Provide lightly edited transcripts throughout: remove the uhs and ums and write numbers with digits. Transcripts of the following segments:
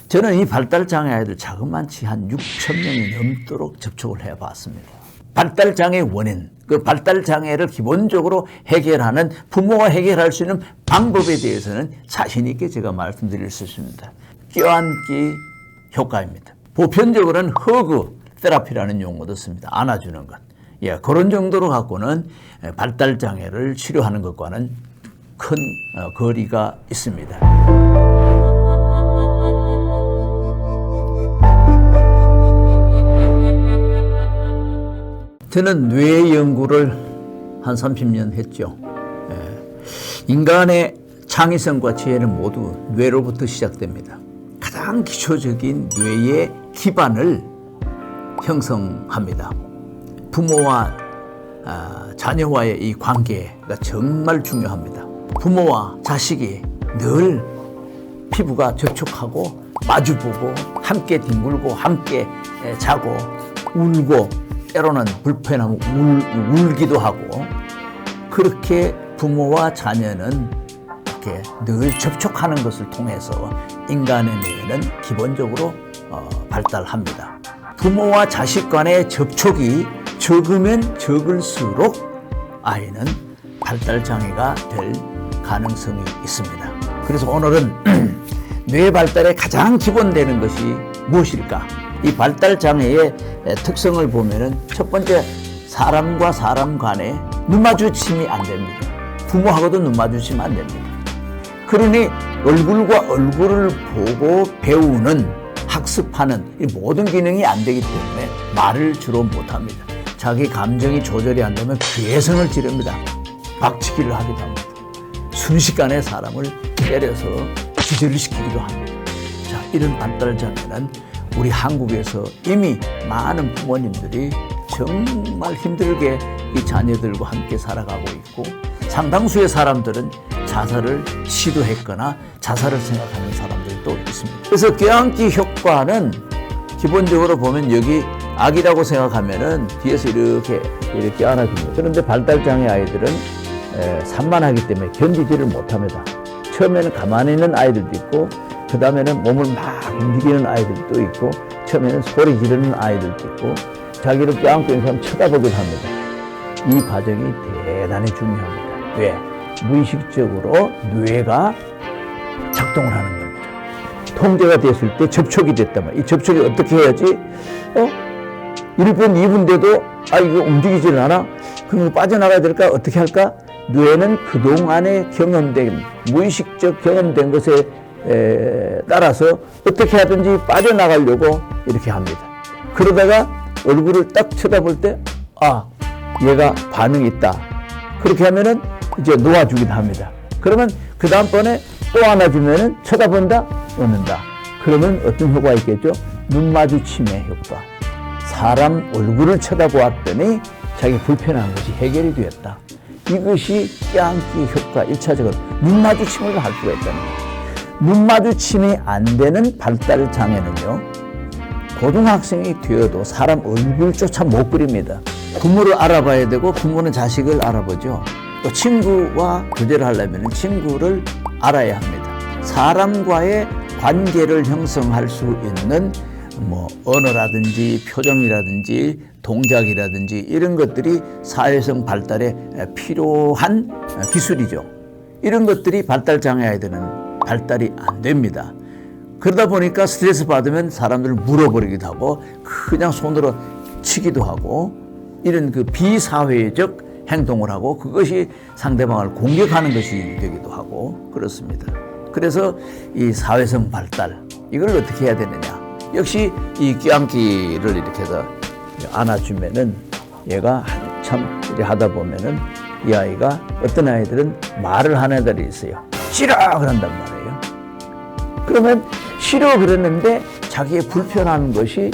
저는 이 발달장애 아이들 자그만치 한 6천 명이 넘도록 접촉을 해봤습니다. 발달장애의 원인, 그 발달장애를 기본적으로 해결하는, 부모가 해결할 수 있는 방법에 대해서는 자신 있게 제가 말씀드릴 수 있습니다. 껴안기 효과입니다. 보편적으로는 허그 테라피라는 용어도 씁니다. 안아주는 것. 예, 그런 정도로 갖고는 발달장애를 치료하는 것과는 큰 거리가 있습니다. 저는 뇌 연구를 한 30년 했죠. 인간의 창의성과 지혜는 모두 뇌로부터 시작됩니다. 가장 기초적인 뇌의 기반을 형성합니다. 부모와 자녀와의 이 관계가 정말 중요합니다. 부모와 자식이 늘 피부가 접촉하고 마주보고 함께 뒹굴고 함께 자고 울고 때로는 불편하고 울기도 하고, 그렇게 부모와 자녀는 이렇게 늘 접촉하는 것을 통해서 인간의 뇌는 기본적으로 발달합니다. 부모와 자식 간의 접촉이 적으면 적을수록 아이는 발달장애가 될 가능성이 있습니다. 그래서 오늘은 뇌 발달의 가장 기본되는 것이 무엇일까? 이 발달장애의 특성을 보면은 첫 번째, 사람과 사람 간에 눈 마주침이 안 됩니다. 부모하고도 눈 마주치면 안 됩니다. 그러니 얼굴과 얼굴을 보고 배우는, 학습하는 이 모든 기능이 안 되기 때문에 말을 주로 못합니다. 자기 감정이 조절이 안 되면 괴성을 지릅니다. 박치기를 하기도 합니다. 순식간에 사람을 때려서 기절을 시키기도 합니다. 자, 이런 발달장애는 우리 한국에서 이미 많은 부모님들이 정말 힘들게 이 자녀들과 함께 살아가고 있고, 상당수의 사람들은 자살을 시도했거나 자살을 생각하는 사람들도 있습니다. 그래서 껴안기 효과는 기본적으로 보면 여기 아기라고 생각하면은 뒤에서 이렇게 안아줍니다. 그런데 발달장애 아이들은 산만하기 때문에 견디지를 못합니다. 처음에는 가만히 있는 아이들도 있고, 그 다음에는 몸을 막 움직이는 아이들도 있고, 처음에는 소리 지르는 아이들도 있고, 자기를 껴안고 있는 사람 쳐다보기도 합니다. 이 과정이 대단히 중요합니다. 왜? 무의식적으로 뇌가 작동을 하는 겁니다. 통제가 됐을 때 접촉이 됐단 말이에요. 이 접촉이 어떻게 해야지? 1분, 2분 돼도 이거 움직이질 않아? 그럼 빠져나가야 될까? 어떻게 할까? 뇌는 그동안에 경험된, 무의식적 경험된 것에 따라서 어떻게 하든지 빠져나가려고 이렇게 합니다. 그러다가 얼굴을 딱 쳐다볼 때, 얘가 반응이 있다. 그렇게 하면은 이제 놓아주긴 합니다. 그러면 그 다음번에 또 안아주면은 쳐다본다, 웃는다. 그러면 어떤 효과가 있겠죠? 눈 마주침의 효과. 사람 얼굴을 쳐다보았더니 자기 불편한 것이 해결이 되었다. 이것이 껴안기 효과 1차적으로 눈 마주침을 할 수가 있다는 거예요. 눈 마주침이 안 되는 발달 장애는요, 고등학생이 되어도 사람 얼굴조차 못 그립니다. 부모를 알아봐야 되고, 부모는 자식을 알아보죠. 또 친구와 교제를 하려면 친구를 알아야 합니다. 사람과의 관계를 형성할 수 있는 언어라든지 표정이라든지 동작이라든지 이런 것들이 사회성 발달에 필요한 기술이죠. 이런 것들이 발달장애 아이들은 발달이 안 됩니다. 그러다 보니까 스트레스 받으면 사람들을 물어버리기도 하고, 그냥 손으로 치기도 하고, 이런 그 비사회적 행동을 하고, 그것이 상대방을 공격하는 것이 되기도 하고 그렇습니다. 그래서 이 사회성 발달, 이걸 어떻게 해야 되느냐? 역시 이 껴안기를 이렇게 해서 안아주면은 얘가 한참 이렇게 하다 보면은 이 아이가, 어떤 아이들은 말을 하는 애들이 있어요. 싫어! 그런단 말이에요. 그러면 싫어 그랬는데 자기의 불편한 것이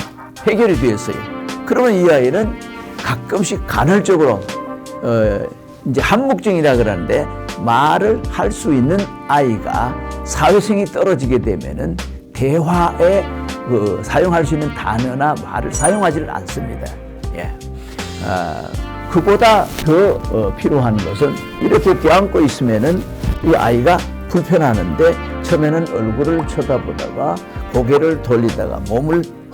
해결이 되었어요. 그러면 이 아이는 가끔씩 간헐적으로 이제 한묵증이라 그러는데, 말을 할 수 있는 아이가 사회성이 떨어지게 되면은 대화에 사용할 수 있는 단어나 말을 사용하지를 않습니다. 그보다 더 필요한 것은, 이렇게 껴안고 있으면은 이 아이가 불편하는데 처음에는 얼굴을 쳐다보다가 고개를 돌리다가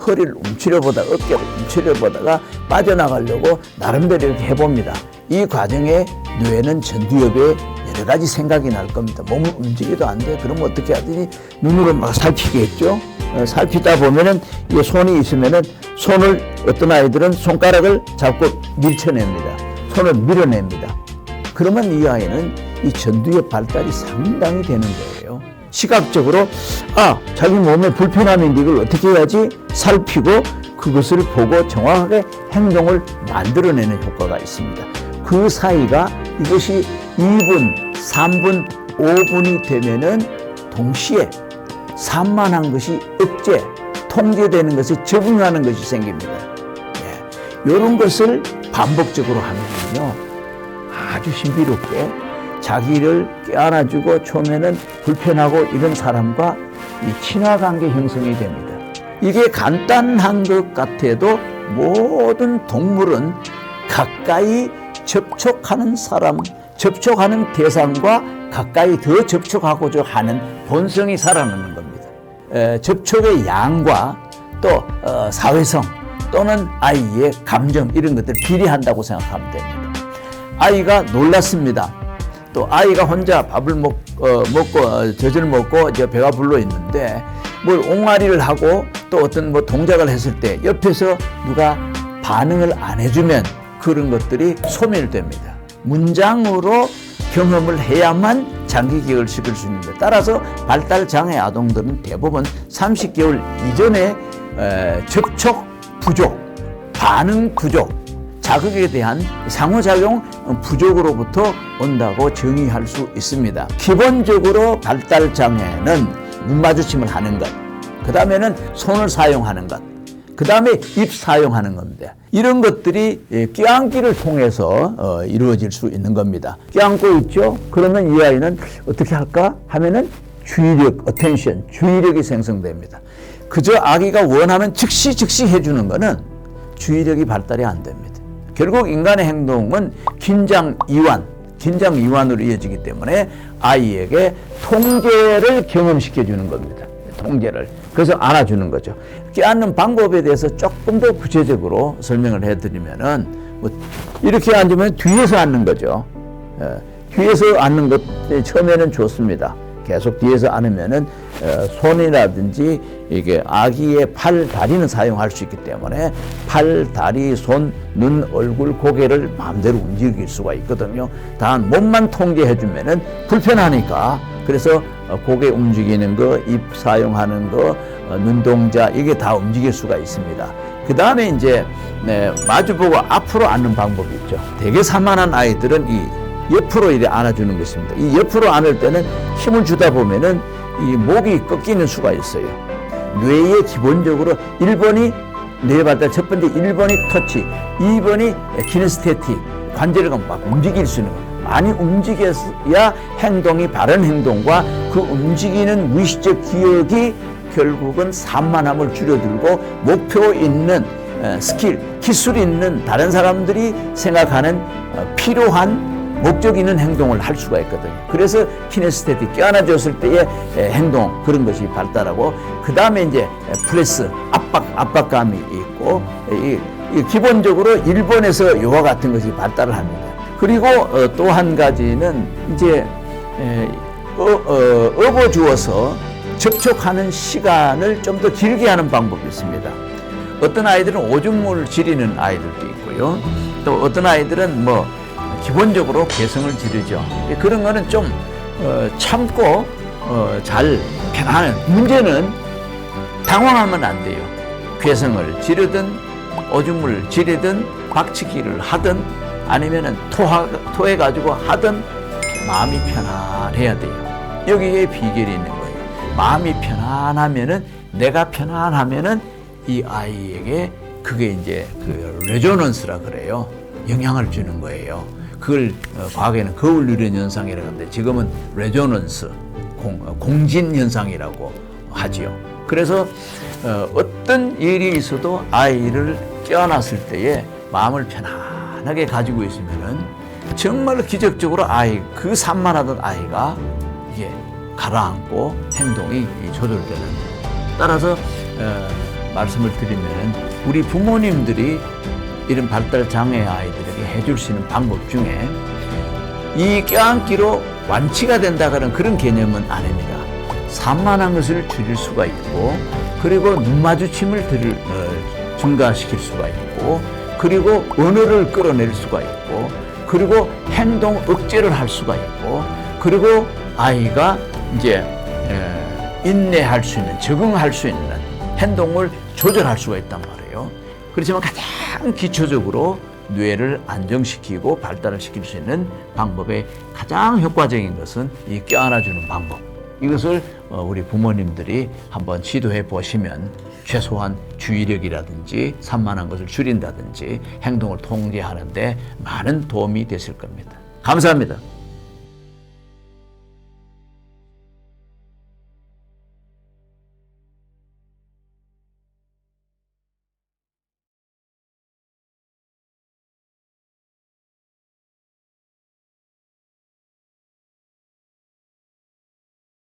허리를 움츠려보다가 어깨를 움츠려보다가 빠져나가려고 나름대로 이렇게 해봅니다. 이 과정에 뇌는 전두엽에 여러 가지 생각이 날 겁니다. 몸을 움직여도 안 돼. 그럼 어떻게 하더니 눈으로 막 살피겠죠. 살피다 보면은 이 손이 있으면은 손을 어떤 아이들은 손가락을 잡고 밀쳐냅니다. 손을 밀어냅니다. 그러면 이 아이는 이 전두엽 발달이 상당히 되는 거예요. 시각적으로 자기 몸에 불편함인데 이걸 어떻게 해야지 살피고 그것을 보고 정확하게 행동을 만들어내는 효과가 있습니다. 그 사이가 이것이 2분, 3분, 5분이 되면은 동시에 산만한 것이 억제, 통제되는 것에 적응하는 것이 생깁니다. 이런 것을 반복적으로 하면요 아주 신비롭게 자기를 껴안아주고 처음에는 불편하고 이런 사람과 이 친화관계 형성이 됩니다. 이게 간단한 것 같아도 모든 동물은 가까이 접촉하는 사람, 접촉하는 대상과 가까이 더 접촉하고자 하는 본성이 살아나는 겁니다. 접촉의 양과 또 사회성 또는 아이의 감정 이런 것들 비례한다고 생각하면 됩니다. 아이가 놀랐습니다. 또 아이가 혼자 밥을 먹고 젖을 먹고 이제 배가 불러 있는데 뭘 옹알이를 하고 또 어떤 동작을 했을 때 옆에서 누가 반응을 안 해주면 그런 것들이 소멸됩니다. 문장으로 경험을 해야만 장기 기억을 시킬 수 있는데 따라서 발달장애 아동들은 대부분 30개월 이전에 접촉 부족, 반응 부족, 자극에 대한 상호작용 부족으로부터 온다고 정의할 수 있습니다. 기본적으로 발달장애는 눈 마주침을 하는 것, 그 다음에는 손을 사용하는 것, 그 다음에 입 사용하는 겁니다. 이런 것들이 껴안기를 통해서 이루어질 수 있는 겁니다. 껴안고 있죠? 그러면 이 아이는 어떻게 할까 하면은 주의력, attention, 주의력이 생성됩니다. 그저 아기가 원하면 즉시 해주는 거는 주의력이 발달이 안 됩니다. 결국 인간의 행동은 긴장 이완으로 이어지기 때문에 아이에게 통제를 경험시켜주는 겁니다. 통제를. 그래서 안아주는 거죠. 껴안는 방법에 대해서 조금 더 구체적으로 설명을 해드리면은 이렇게 앉으면 뒤에서 앉는 거죠. 뒤에서 앉는 것 처음에는 좋습니다. 계속 뒤에서 앉으면은 손이라든지 이게 아기의 팔, 다리는 사용할 수 있기 때문에 팔, 다리, 손, 눈, 얼굴, 고개를 마음대로 움직일 수가 있거든요. 단 몸만 통제해주면은 불편하니까 그래서 고개 움직이는 거, 입 사용하는 거, 눈동자 이게 다 움직일 수가 있습니다. 그 다음에 이제 마주보고 앞으로 앉는 방법이 있죠. 되게 산만한 아이들은 이 옆으로 이렇게 안아주는 것입니다. 이 옆으로 안을 때는 힘을 주다 보면은 이 목이 꺾이는 수가 있어요. 뇌의 기본적으로 1번이 뇌 발달 첫 번째 1번이 터치, 2번이 키네스테틱, 관절을 막 움직일 수 있는 거. 많이 움직여야 행동이 바른 행동과 그 움직이는 무의식적 기억이 결국은 산만함을 줄여들고 목표 있는 스킬, 기술 있는 다른 사람들이 생각하는 필요한 목적 있는 행동을 할 수가 있거든요. 그래서 키네스테틱, 껴안아줬을 때의 행동 그런 것이 발달하고 그 다음에 이제 프레스, 압박감이 있고 기본적으로 일본에서 요와 같은 것이 발달을 합니다. 그리고 또 한 가지는 이제 업어주어서 접촉하는 시간을 좀 더 길게 하는 방법이 있습니다. 어떤 아이들은 오줌을 지리는 아이들도 있고요. 또 어떤 아이들은 기본적으로 괴성을 지르죠. 그런 거는 좀 참고 잘 편안한. 문제는 당황하면 안 돼요. 괴성을 지르든 오줌을 지르든 박치기를 하든 아니면은 토해가지고 하든 마음이 편안해야 돼요. 여기에 비결이 있는 거예요. 마음이 편안하면은 내가 편안하면은 이 아이에게 그게 이제 그 레조넌스라 그래요. 영향을 주는 거예요. 그걸 과거에는 거울 유련 현상이라고 하는데 지금은 레조넌스, 공진 현상이라고 하지요. 그래서 어떤 일이 있어도 아이를 껴안았을 때에 마음을 편안하게 가지고 있으면은 정말 기적적으로 그 산만하던 아이가 이게 가라앉고 행동이 조절되는. 따라서 말씀을 드리면 우리 부모님들이 이런 발달 장애 아이들에게 해줄 수 있는 방법 중에 이 껴안기로 완치가 된다는 그런 개념은 아닙니다. 산만한 것을 줄일 수가 있고, 그리고 눈 마주침을 증가시킬 수가 있고, 그리고 언어를 끌어낼 수가 있고, 그리고 행동 억제를 할 수가 있고, 그리고 아이가 이제 인내할 수 있는, 적응할 수 있는 행동을 조절할 수가 있단 말이에요. 그렇지만 가장 기초적으로 뇌를 안정시키고 발달을 시킬 수 있는 방법의 가장 효과적인 것은 이 껴안아주는 방법. 이것을 우리 부모님들이 한번 시도해 보시면 최소한 주의력이라든지 산만한 것을 줄인다든지 행동을 통제하는 데 많은 도움이 되실 겁니다. 감사합니다.